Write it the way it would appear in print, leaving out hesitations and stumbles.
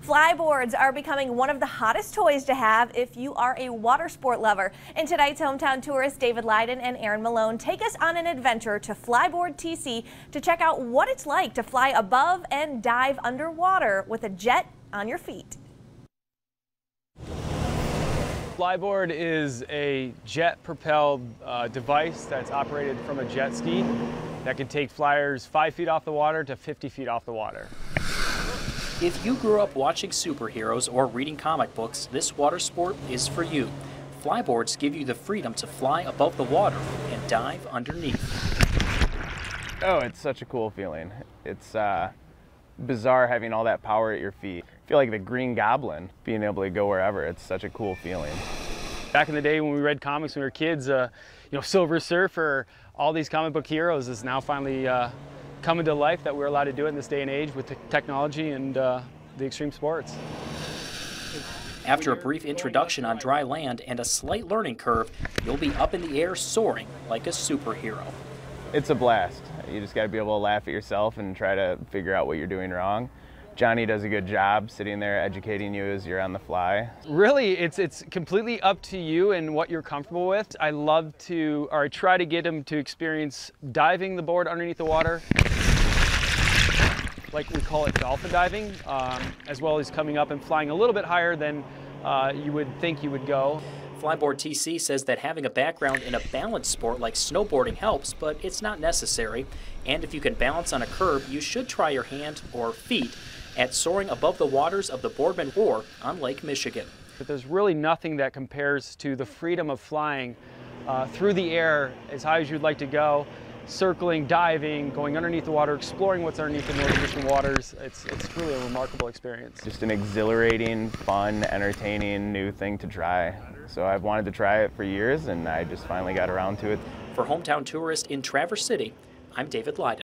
Flyboards are becoming one of the hottest toys to have if you are a water sport lover. And tonight's hometown tourists David Leiden and Aaron Malone take us on an adventure to Flyboard TC to check out what it's like to fly above and dive underwater with a jet on your feet. Flyboard is a jet-propelled device that's operated from a jet ski that can take flyers 5 feet off the water to 50 feet off the water. If you grew up watching superheroes or reading comic books, this water sport is for you. Flyboards give you the freedom to fly above the water and dive underneath. Oh, it's such a cool feeling. It's bizarre having all that power at your feet. I feel like the Green Goblin, being able to go wherever. It's such a cool feeling. Back in the day when we read comics when we were kids, Silver Surfer, all these comic book heroes is now finally coming to life that we're allowed to do it in this day and age with the technology and the extreme sports. After a brief introduction on dry land and a slight learning curve, you'll be up in the air soaring like a superhero. It's a blast. You just got to be able to laugh at yourself and try to figure out what you're doing wrong. Johnny does a good job sitting there educating you as you're on the fly. Really, it's completely up to you and what you're comfortable with. I try to get him to experience diving the board underneath the water, like we call it dolphin diving, as well as coming up and flying a little bit higher than you would think you would go. Flyboard TC says that having a background in a balance sport like snowboarding helps, but it's not necessary. And if you can balance on a curb, you should try your hand or feet at soaring above the waters of the Boardman War on Lake Michigan. But there's really nothing that compares to the freedom of flying through the air as high as you'd like to go, circling, diving, going underneath the water, exploring what's underneath the Northern Michigan waters. It's truly a remarkable experience. Just an exhilarating, fun, entertaining new thing to try. So I've wanted to try it for years and I just finally got around to it. For Hometown Tourist in Traverse City, I'm David Leiden.